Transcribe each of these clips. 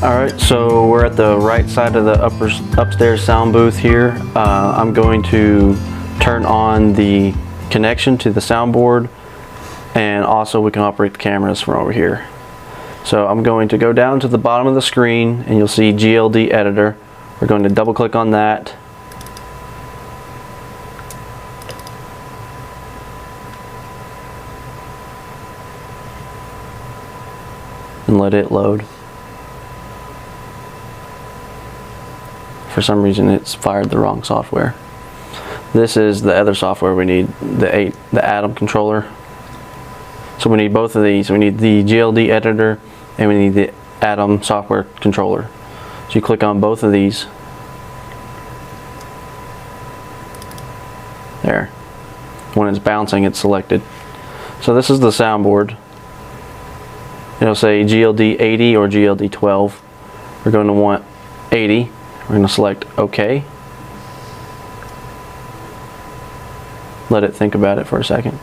Alright, so we're at the right side of the upstairs sound booth here. I'm going to turn on the connection to the soundboard, and also we can operate the cameras from over here. So I'm going to go down to the bottom of the screen and you'll see GLD editor. We're going to double click on that. And let it load. For some reason it's fired the wrong software. This is the other software we need, the Atom controller. So we need both of these. We need the GLD editor and we need the Atom software controller. So you click on both of these. There. When it's bouncing, it's selected. So this is the soundboard. It'll say GLD 80 or GLD 12. We're going to want 80. We're going to select OK. Let it think about it for a second.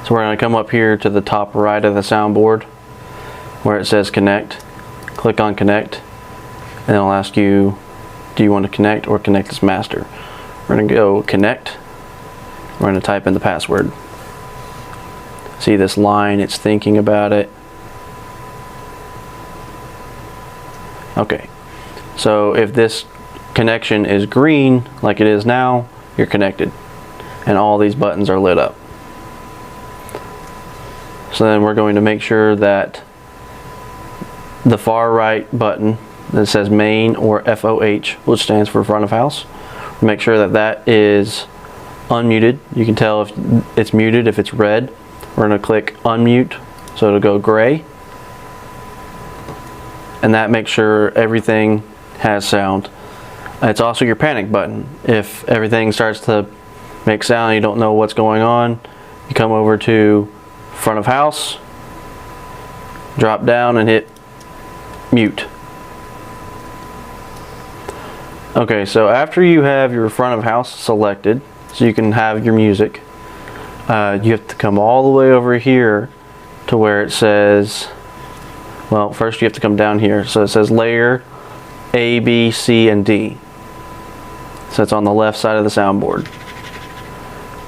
So we're going to come up here to the top right of the soundboard where it says connect. Click on connect and it'll ask you, do you want to connect or connect as master? We're going to go connect. We're going to type in the password. See this line, it's thinking about it. Okay, so if this connection is green like it is now, you're connected and all these buttons are lit up. So then we're going to make sure that the far right button that says main or FOH, which stands for front of house, make sure that that is unmuted. You can tell if it's muted if it's red. We're going to click unmute so it'll go gray. And that makes sure everything has sound. It's also your panic button. If everything starts to make sound and you don't know what's going on, you come over to front of house, drop down and hit mute. Okay, so after you have your front of house selected, so you can have your music, you have to come all the way over here to where it says, well, first you have to come down here. So it says layer A, B, C, and D. So it's on the left side of the soundboard.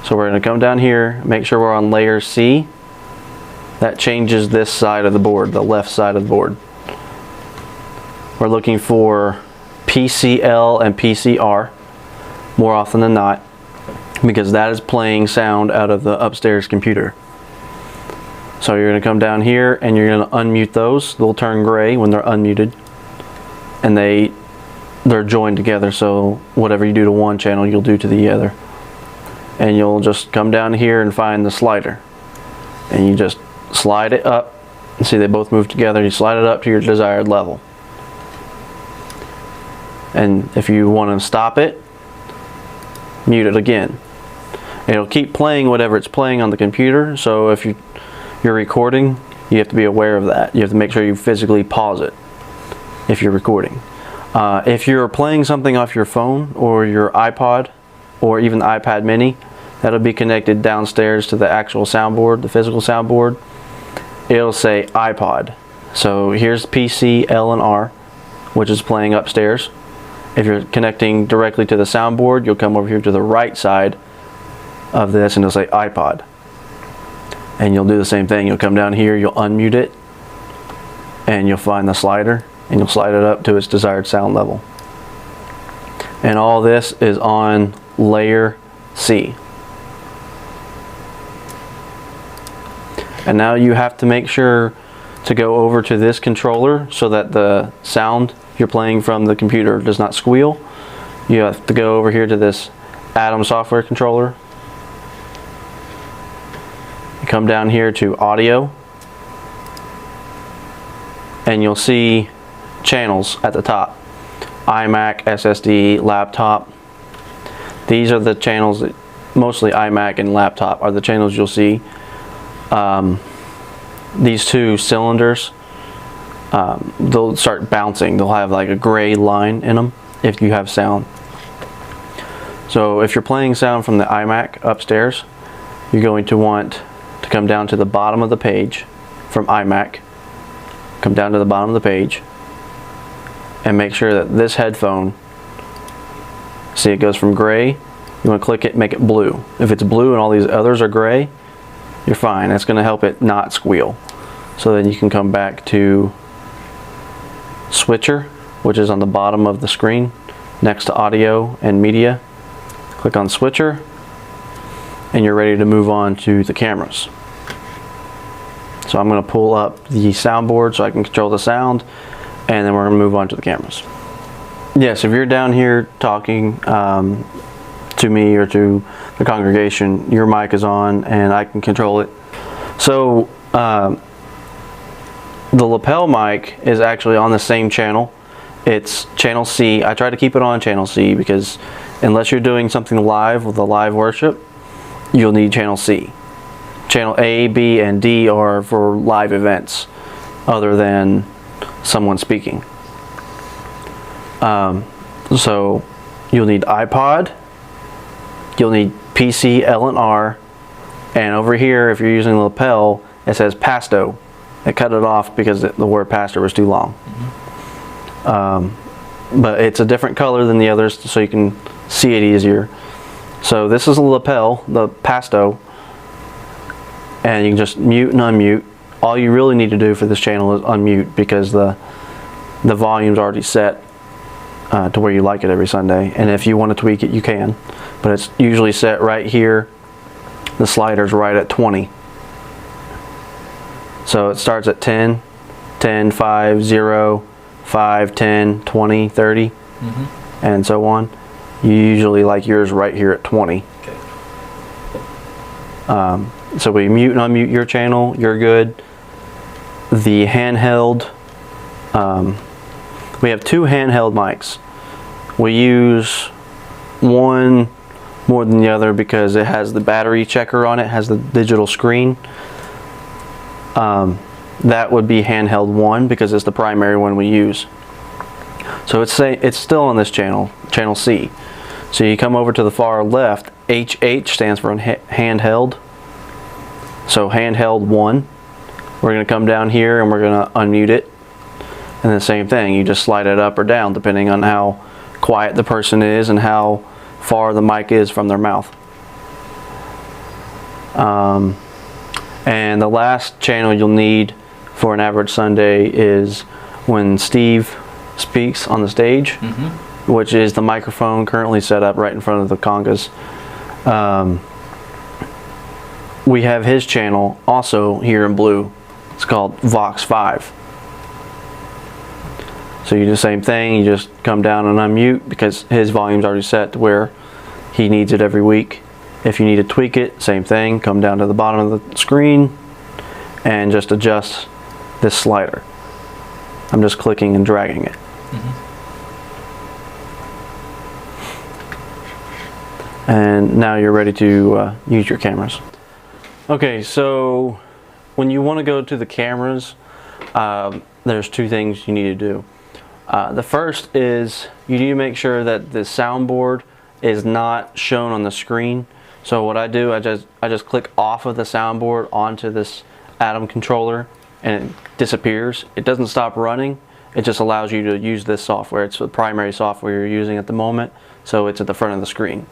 So we're going to come down here, make sure we're on layer C. That changes this side of the board, the left side of the board. We're looking for PCL and PCR more often than not, because that is playing sound out of the upstairs computer. So you're going to come down here and you're going to unmute those. They'll turn gray when they're unmuted, and they're joined together, so whatever you do to one channel you'll do to the other. And you'll just come down here and find the slider and you just slide it up. See, they both move together. You slide it up to your desired level, and if you want to stop it, mute it again. It'll keep playing whatever it's playing on the computer, so if you're recording, you have to be aware of that. You have to make sure you physically pause it if you're recording. If you're playing something off your phone or your iPod or even the iPad mini, that'll be connected downstairs to the actual soundboard, the physical soundboard. It'll say iPod. So here's PC, L, and R, which is playing upstairs. If you're connecting directly to the soundboard, you'll come over here to the right side of this and it'll say iPod. And you'll do the same thing. You'll come down here, you'll unmute it, and you'll find the slider, and you'll slide it up to its desired sound level. And all this is on layer C. And now you have to make sure to go over to this controller so that the sound you're playing from the computer does not squeal. You have to go over here to this Atom software controller. You come down here to audio, and you'll see channels at the top. iMac, SSD, laptop. These are the channels that mostly iMac and laptop are the channels you'll see. These two cylinders, they'll start bouncing. They'll have like a gray line in them if you have sound. So if you're playing sound from the iMac upstairs, you're going to want to come down to the bottom of the page from iMac, come down to the bottom of the page, and make sure that this headphone, see it goes from gray, you want to click it, make it blue. If it's blue and all these others are gray, you're fine. That's going to help it not squeal. So then you can come back to switcher, which is on the bottom of the screen next to audio and media. Click on switcher and you're ready to move on to the cameras. So I'm going to pull up the soundboard so I can control the sound, and then we're going to move on to the cameras. Yes, if you're down here talking to me or to the congregation, your mic is on and I can control it. So the lapel mic is actually on the same channel. It's channel C. I try to keep it on channel C because unless you're doing something live with a live worship, you'll need channel C. Channel A, B, and D are for live events other than someone speaking. So you'll need iPod, you'll need PC, L and R, and over here if you're using the lapel it says Pasto. I cut it off because the word pastor was too long. But it's a different color than the others so you can see it easier. So this is a lapel, the Pasto, and you can just mute and unmute. All you really need to do for this channel is unmute because the volume's already set to where you like it every Sunday, and if you want to tweak it you can, but it's usually set right here. The slider's right at 20. So it starts at 10, 10, 5, 0, 5, 10, 20, 30, and so on. You usually like yours right here at 20. Okay. So we mute and unmute your channel, you're good. The handheld, we have two handheld mics. We use one more than the other because it has the battery checker on it, has the digital screen. That would be handheld 1 because it's the primary one we use. So it's still on this channel, channel C. So you come over to the far left, HH stands for handheld. So handheld 1. We're going to come down here and we're going to unmute it. And the same thing, you just slide it up or down depending on how quiet the person is and how far the mic is from their mouth. And the last channel you'll need for an average Sunday is when Steve speaks on the stage, which is the microphone currently set up right in front of the congas. We have his channel also here in blue. It's called Vox 5. So you do the same thing, you just come down and unmute because his volume's already set to where he needs it every week. If you need to tweak it, same thing, come down to the bottom of the screen and just adjust this slider. I'm just clicking and dragging it. And now you're ready to use your cameras. Okay, so when you want to go to the cameras, there's two things you need to do. The first is you need to make sure that the soundboard is not shown on the screen. So what I do, I just click off of the soundboard onto this Atom controller and it disappears. It doesn't stop running. It just allows you to use this software. It's the primary software you're using at the moment, so it's at the front of the screen.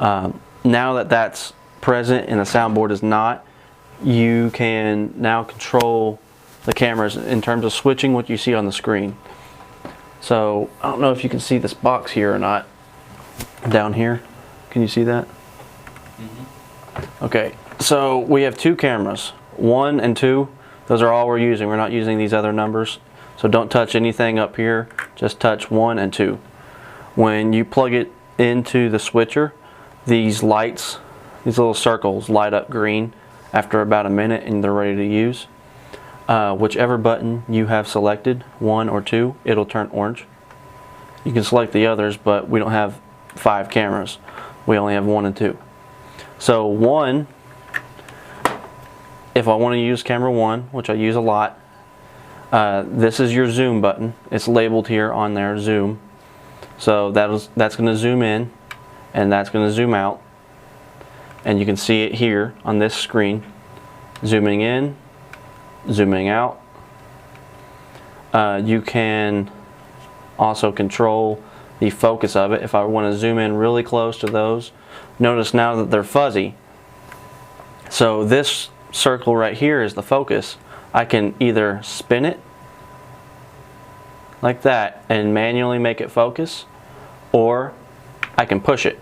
Now that that's present and the soundboard is not, you can now control the cameras in terms of switching what you see on the screen. So I don't know if you can see this box here or not. Down here, can you see that? Okay, so we have two cameras, 1 and 2. Those are all we're using. We're not using these other numbers. So don't touch anything up here, just touch 1 and 2. When you plug it into the switcher, these lights, these little circles light up green after about a minute and they're ready to use. Whichever button you have selected, 1 or 2, it'll turn orange. You can select the others, but we don't have 5 cameras. We only have 1 and 2. So 1, if I want to use camera 1, which I use a lot, this is your zoom button. It's labeled here on there, zoom. So that's going to zoom in and that's going to zoom out. And you can see it here on this screen. Zooming in, zooming out. You can also control the focus of it. If I want to zoom in really close to those, notice now that they're fuzzy. So this circle right here is the focus. I can either spin it like that and manually make it focus, or I can push it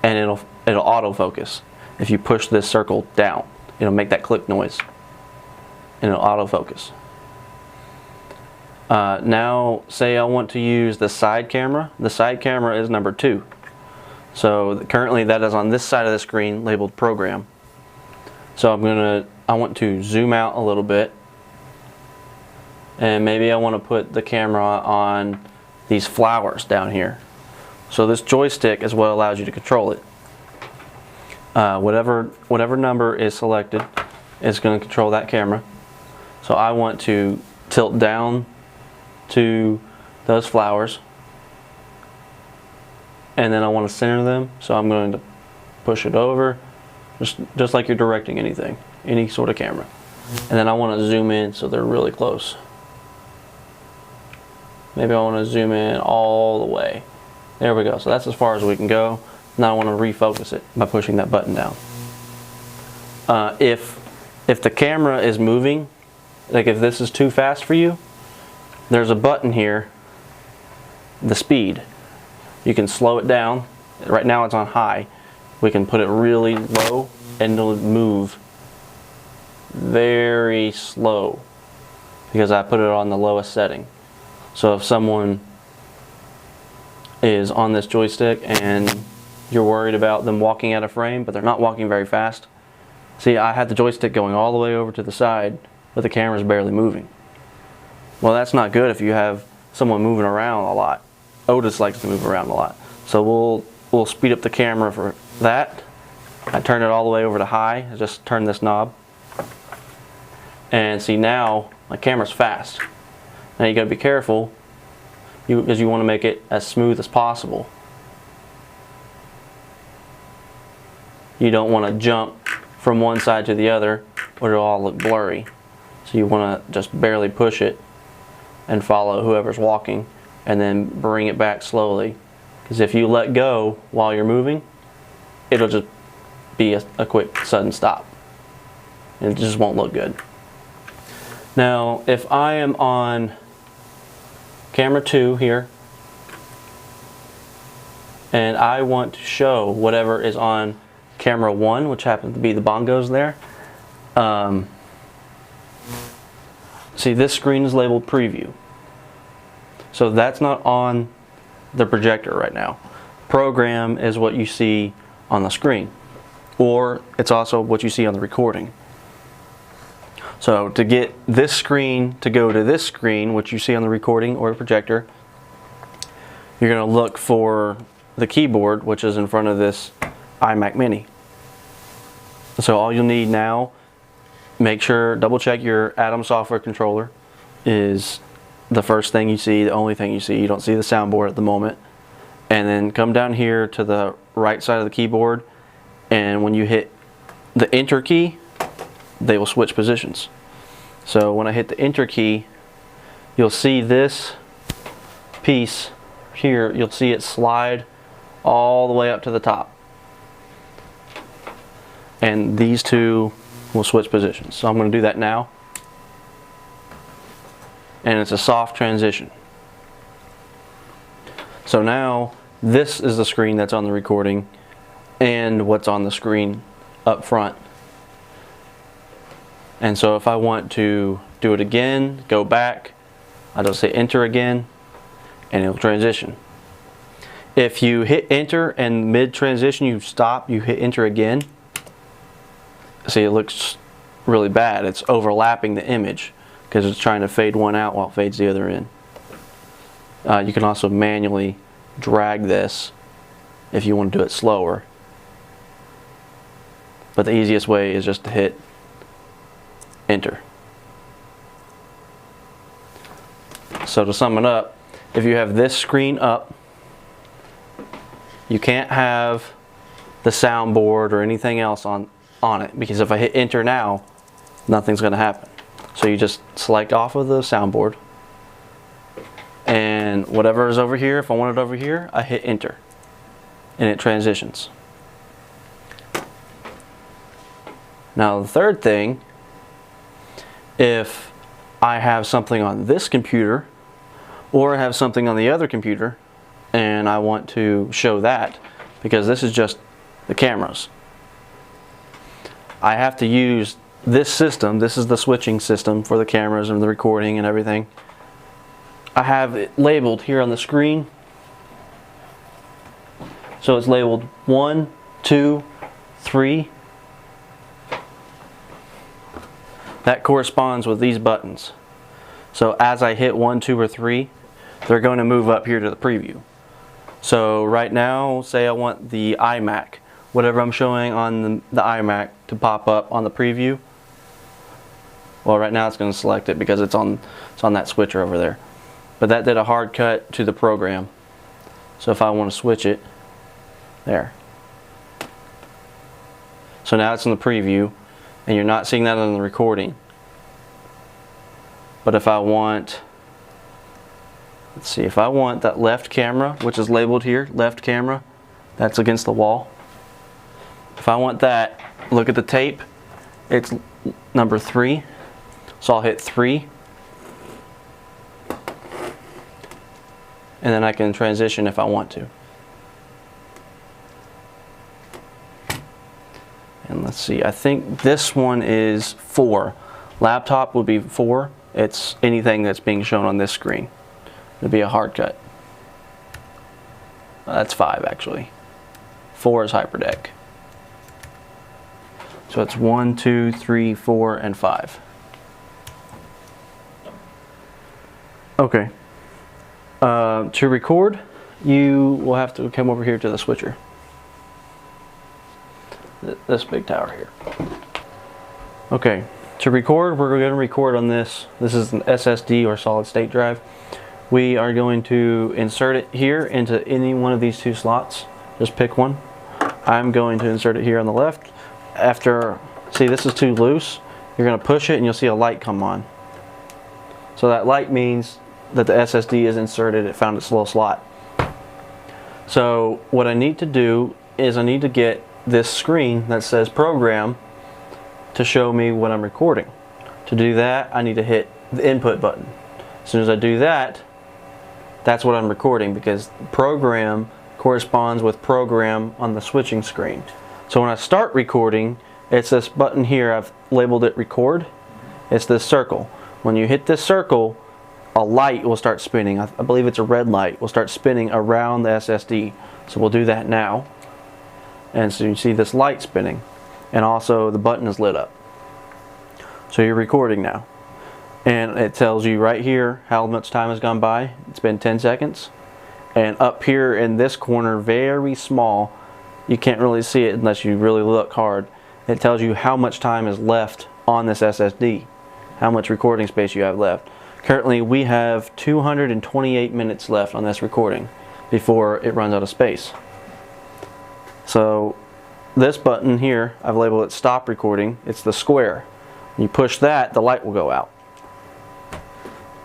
and it'll autofocus. If you push this circle down, it'll make that click noise and it'll autofocus. Now say I want to use the side camera. The side camera is number 2. So currently that is on this side of the screen labeled program. So I want to zoom out a little bit, and maybe I want to put the camera on these flowers down here. So this joystick is what allows you to control it. Whatever number is selected is going to control that camera. So I want to tilt down to those flowers, and then I want to center them, so I'm going to push it over, just like you're directing anything, any sort of camera. And then I want to zoom in so they're really close. Maybe I want to zoom in all the way. There we go. So that's as far as we can go. Now I want to refocus it by pushing that button down. If the camera is moving, like if this is too fast for you, there's a button here, the speed. You can slow it down. Right now it's on high. We can put it really low and it'll move very slow because I put it on the lowest setting. So if someone is on this joystick and you're worried about them walking out of frame, but they're not walking very fast. See, I had the joystick going all the way over to the side, but the camera's barely moving. Well, that's not good if you have someone moving around a lot. Otis likes to move around a lot. So we'll speed up the camera for that. I turn it all the way over to high. I just turn this knob. And see, now my camera's fast. Now you gotta be careful because you want to make it as smooth as possible. You don't want to jump from one side to the other or it'll all look blurry. So you want to just barely push it and follow whoever's walking, and then bring it back slowly. Because if you let go while you're moving, it'll just be a quick sudden stop. And it just won't look good. Now, if I am on camera 2 here, and I want to show whatever is on camera 1, which happens to be the bongos there. See, this screen is labeled preview. So that's not on the projector right now. Program is what you see on the screen, or it's also what you see on the recording. So to get this screen to go to this screen, which you see on the recording or the projector, you're going to look for the keyboard, which is in front of this iMac Mini. So all you'll need now, make sure, double check your Atom software controller is the first thing you see, the only thing you see. You don't see the soundboard at the moment. And then come down here to the right side of the keyboard, and when you hit the enter key, they will switch positions. So when I hit the enter key, you'll see this piece here, you'll see it slide all the way up to the top. And these two will switch positions. So I'm going to do that now. And it's a soft transition. So now this is the screen that's on the recording and what's on the screen up front. And so if I want to do it again, go back, I'll just say enter again, and it'll transition. If you hit enter and mid-transition you stop, you hit enter again, see, it looks really bad. It's overlapping the image because it's trying to fade one out while it fades the other in. You can also manually drag this if you want to do it slower. But the easiest way is just to hit enter. So to sum it up, if you have this screen up, you can't have the soundboard or anything else on it, because if I hit enter now, nothing's going to happen. So you just select off of the soundboard, and whatever is over here, if I want it over here, I hit enter and it transitions. Now the third thing, if I have something on this computer or I have something on the other computer and I want to show that, because this is just the cameras, I have to use this system. This is the switching system for the cameras and the recording and everything. I have it labeled here on the screen. So it's labeled 1, 2, 3. That corresponds with these buttons. So as I hit 1, 2, or 3, they're going to move up here to the preview. So right now, say I want the iMac, whatever I'm showing on the iMac to pop up on the preview. Well, right now it's going to select it because it's on that switcher over there. But that did a hard cut to the program. So if I want to switch it, there. So now it's in the preview, and you're not seeing that on the recording. But if I want, let's see, if I want that left camera, which is labeled here, left camera, that's against the wall. If I want that, look at the tape, it's number 3. So I'll hit 3. And then I can transition if I want to. And let's see, I think this one is 4. Laptop would be 4. It's anything that's being shown on this screen. It'd be a hard cut. That's 5 actually. 4 is HyperDeck. So it's 1, 2, 3, 4, and 5. Okay. To record, you will have to come over here to the switcher. This big tower here. Okay, to record, we're going to record on this. This is an SSD or solid state drive. We are going to insert it here into any one of these 2 slots. Just pick one. I'm going to insert it here on the left. After, see, this is too loose. You're going to push it and you'll see a light come on. So that light means that the SSD is inserted. It found its little slot. So what I need to do is I need to get this screen that says program to show me what I'm recording. To do that, I need to hit the input button. As soon as I do that, that's what I'm recording, because program corresponds with program on the switching screen. So when I start recording, it's this button here. I've labeled it record. It's this circle. When you hit this circle, a light will start spinning. I believe it's a red light will start spinning around the SSD. So we'll do that now. And so you see this light spinning, and also the button is lit up. So you're recording now, and it tells you right here how much time has gone by. It's been 10 seconds, and up here in this corner, very small, you can't really see it unless you really look hard, it tells you how much time is left on this SSD, how much recording space you have left. Currently we have 228 minutes left on this recording before it runs out of space. So this button here, I've labeled it stop recording. It's the square. When you push that, the light will go out.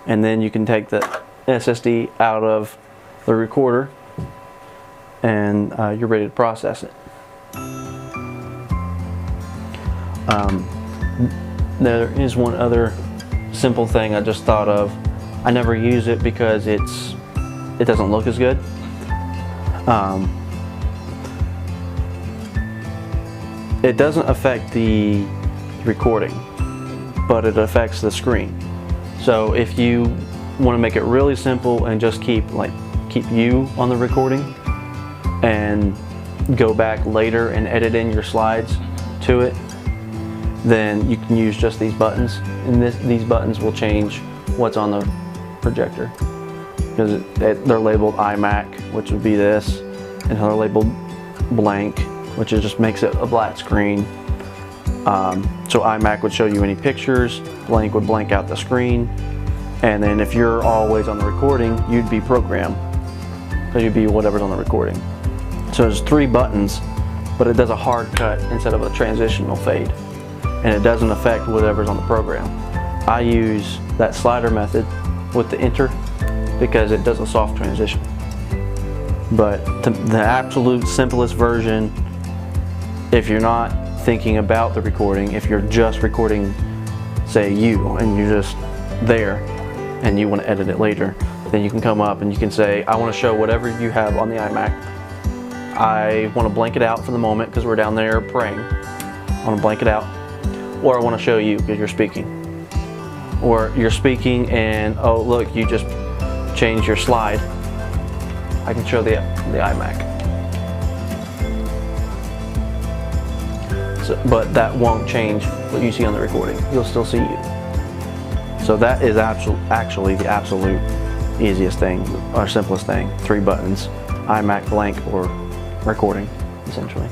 And then you can take the SSD out of the recorder, and you're ready to process it. There is one other simple thing I just thought of. I never use it because it doesn't look as good. It doesn't affect the recording, but it affects the screen. So if you want to make it really simple and just keep you on the recording and go back later and edit in your slides to it, then you can use just these buttons, and these buttons will change what's on the projector, because they're labeled iMac, which would be this, and they're labeled blank, which just makes it a black screen. So iMac would show you any pictures, blank would blank out the screen, and then if you're always on the recording, you'd be programmed, so you'd be whatever's on the recording. So there's 3 buttons, but it does a hard cut instead of a transitional fade, and it doesn't affect whatever's on the program. I use that slider method with the enter because it does a soft transition. But the absolute simplest version, if you're not thinking about the recording, if you're just recording, say you, and you're just there and you want to edit it later, then you can come up and you can say, I want to show whatever you have on the iMac. I want to blank it out for the moment because we're down there praying. I want to blank it out. Or I want to show you because you're speaking. Or you're speaking and, oh look, you just changed your slide. I can show the iMac. So, but that won't change what you see on the recording. You'll still see you. So that is actually the absolute easiest thing, or simplest thing. 3 buttons, iMac, blank, or recording, essentially.